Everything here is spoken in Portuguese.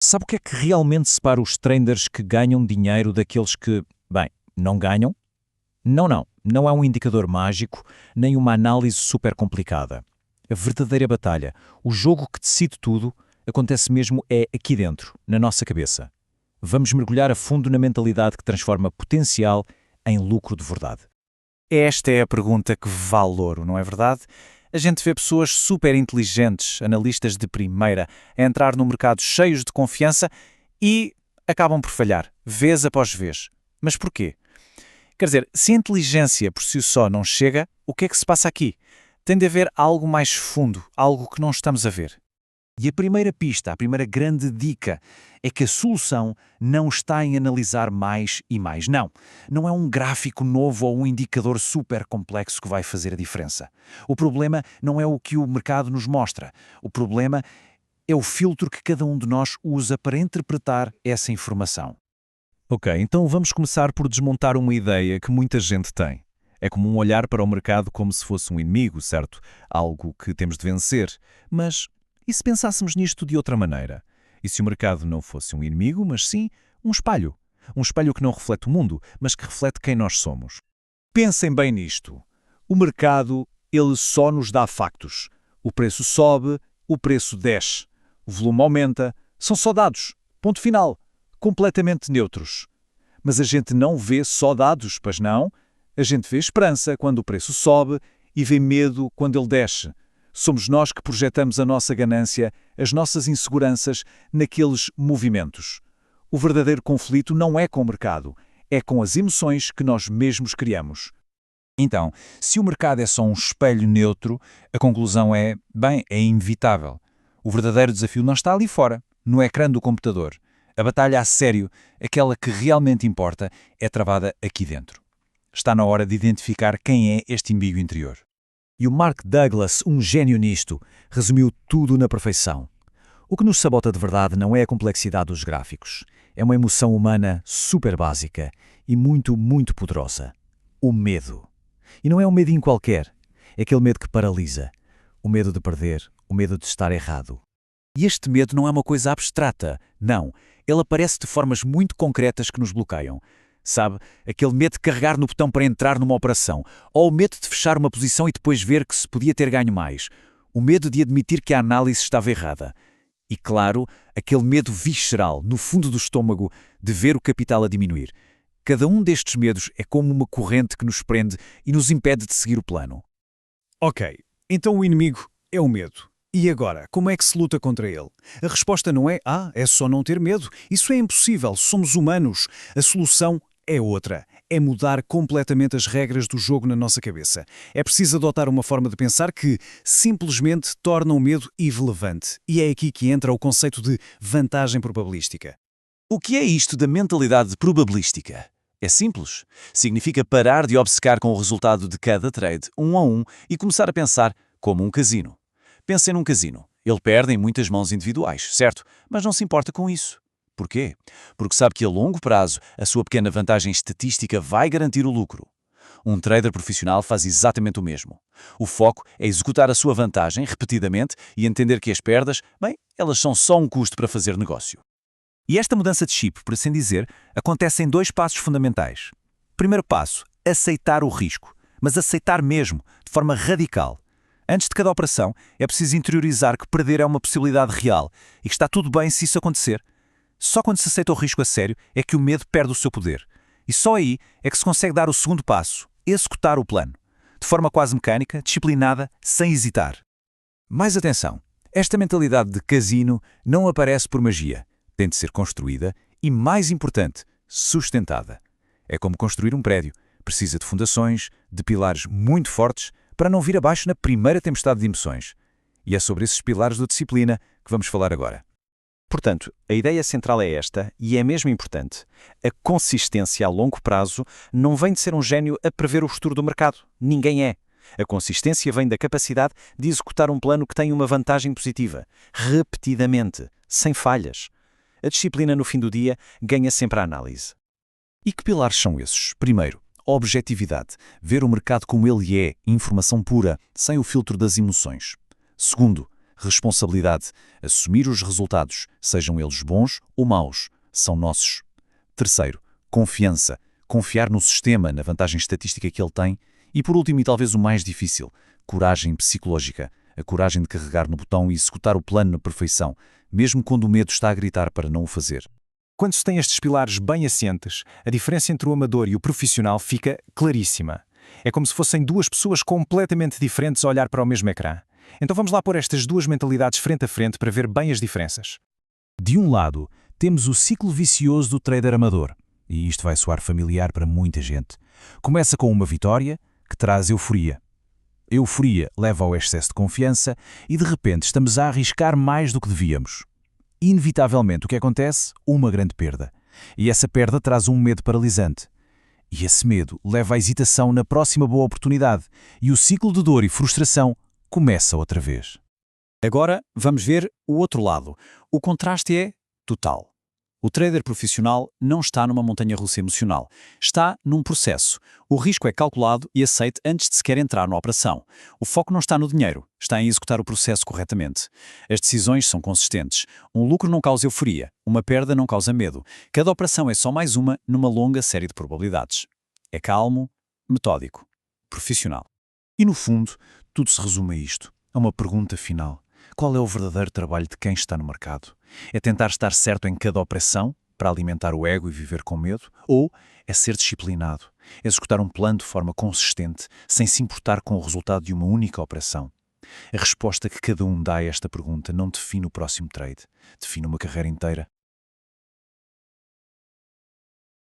Sabe o que é que realmente separa os traders que ganham dinheiro daqueles que, bem, não ganham? Não é um indicador mágico, nem uma análise super complicada. A verdadeira batalha, o jogo que decide tudo, acontece mesmo aqui dentro, na nossa cabeça. Vamos mergulhar a fundo na mentalidade que transforma potencial em lucro de verdade. Esta é a pergunta que vale ouro, não é verdade? A gente vê pessoas super inteligentes, analistas de primeira, a entrar no mercado cheios de confiança e acabam por falhar, vez após vez. Mas porquê? Quer dizer, se a inteligência por si só não chega, o que é que se passa aqui? Tem de haver algo mais fundo, algo que não estamos a ver. E a primeira pista, a primeira grande dica, é que a solução não está em analisar mais e mais. Não é um gráfico novo ou um indicador super complexo que vai fazer a diferença. O problema não é o que o mercado nos mostra. O problema é o filtro que cada um de nós usa para interpretar essa informação. Ok, então vamos começar por desmontar uma ideia que muita gente tem. É comum olhar para o mercado como se fosse um inimigo, certo? Algo que temos de vencer. Mas e se pensássemos nisto de outra maneira? E se o mercado não fosse um inimigo, mas sim um espelho? Um espelho que não reflete o mundo, mas que reflete quem nós somos. Pensem bem nisto. O mercado, ele só nos dá factos. O preço sobe, o preço desce. O volume aumenta. São só dados. Ponto final. Completamente neutros. Mas a gente não vê só dados, pois não? A gente vê esperança quando o preço sobe e vê medo quando ele desce. Somos nós que projetamos a nossa ganância, as nossas inseguranças naqueles movimentos. O verdadeiro conflito não é com o mercado, é com as emoções que nós mesmos criamos. Então, se o mercado é só um espelho neutro, a conclusão é inevitável. O verdadeiro desafio não está ali fora, no ecrã do computador. A batalha a sério, aquela que realmente importa, é travada aqui dentro. Está na hora de identificar quem é este inimigo interior. E o Mark Douglas, um gênio nisto, resumiu tudo na perfeição. O que nos sabota de verdade não é a complexidade dos gráficos. É uma emoção humana super básica e muito, muito poderosa. O medo. E não é um medinho qualquer. É aquele medo que paralisa. O medo de perder, o medo de estar errado. E este medo não é uma coisa abstrata, não. Ele aparece de formas muito concretas que nos bloqueiam. Sabe, aquele medo de carregar no botão para entrar numa operação, ou o medo de fechar uma posição e depois ver que se podia ter ganho mais. O medo de admitir que a análise estava errada. E claro, aquele medo visceral, no fundo do estômago, de ver o capital a diminuir. Cada um destes medos é como uma corrente que nos prende e nos impede de seguir o plano. Ok, então o inimigo é o medo. E agora, como é que se luta contra ele? A resposta não é é só não ter medo. Isso é impossível, somos humanos. A solução é outra. É mudar completamente as regras do jogo na nossa cabeça. É preciso adotar uma forma de pensar que simplesmente torna o medo irrelevante. E é aqui que entra o conceito de vantagem probabilística. O que é isto da mentalidade probabilística? É simples. Significa parar de obcecar com o resultado de cada trade, um a um, e começar a pensar como um casino. Pensem num casino. Ele perde em muitas mãos individuais, certo? Mas não se importa com isso. Porquê? Porque sabe que a longo prazo a sua pequena vantagem estatística vai garantir o lucro. Um trader profissional faz exatamente o mesmo. O foco é executar a sua vantagem repetidamente e entender que as perdas, elas são só um custo para fazer negócio. E esta mudança de chip, por assim dizer, acontece em dois passos fundamentais. Primeiro passo, aceitar o risco, mas aceitar mesmo, de forma radical. Antes de cada operação, é preciso interiorizar que perder é uma possibilidade real e que está tudo bem se isso acontecer. Só quando se aceita o risco a sério é que o medo perde o seu poder. E só aí é que se consegue dar o segundo passo, executar o plano. De forma quase mecânica, disciplinada, sem hesitar. Mais atenção, esta mentalidade de casino não aparece por magia. Tem de ser construída e, mais importante, sustentada. É como construir um prédio. Precisa de fundações, de pilares muito fortes, para não vir abaixo na primeira tempestade de emoções. E é sobre esses pilares da disciplina que vamos falar agora. Portanto, a ideia central é esta, e é mesmo importante. A consistência a longo prazo não vem de ser um gênio a prever o futuro do mercado. Ninguém é. A consistência vem da capacidade de executar um plano que tem uma vantagem positiva, repetidamente, sem falhas. A disciplina, no fim do dia, ganha sempre a análise. E que pilares são esses? Primeiro, objetividade. Ver o mercado como ele é, informação pura, sem o filtro das emoções. Segundo, Responsabilidade. Assumir os resultados, sejam eles bons ou maus, são nossos. Terceiro, confiança. Confiar no sistema, na vantagem estatística que ele tem. E por último, e talvez o mais difícil, coragem psicológica. A coragem de carregar no botão e executar o plano na perfeição, mesmo quando o medo está a gritar para não o fazer. Quando se tem estes pilares bem assentes, a diferença entre o amador e o profissional fica claríssima. É como se fossem duas pessoas completamente diferentes a olhar para o mesmo ecrã. Então vamos lá pôr estas duas mentalidades frente a frente para ver bem as diferenças. De um lado, temos o ciclo vicioso do trader amador. E isto vai soar familiar para muita gente. Começa com uma vitória, que traz euforia. A euforia leva ao excesso de confiança e, de repente, estamos a arriscar mais do que devíamos. Inevitavelmente, o que acontece? Uma grande perda. E essa perda traz um medo paralisante. E esse medo leva à hesitação na próxima boa oportunidade. E o ciclo de dor e frustração começa outra vez. Agora vamos ver o outro lado. O contraste é total. O trader profissional não está numa montanha-russa emocional. Está num processo. O risco é calculado e aceito antes de sequer entrar na operação. O foco não está no dinheiro, está em executar o processo corretamente. As decisões são consistentes. Um lucro não causa euforia, uma perda não causa medo. Cada operação é só mais uma numa longa série de probabilidades. É calmo, metódico, profissional. E no fundo, tudo se resume a isto. A uma pergunta final. Qual é o verdadeiro trabalho de quem está no mercado? É tentar estar certo em cada operação, para alimentar o ego e viver com medo? Ou é ser disciplinado? É executar um plano de forma consistente, sem se importar com o resultado de uma única operação? A resposta que cada um dá a esta pergunta não define o próximo trade, define uma carreira inteira.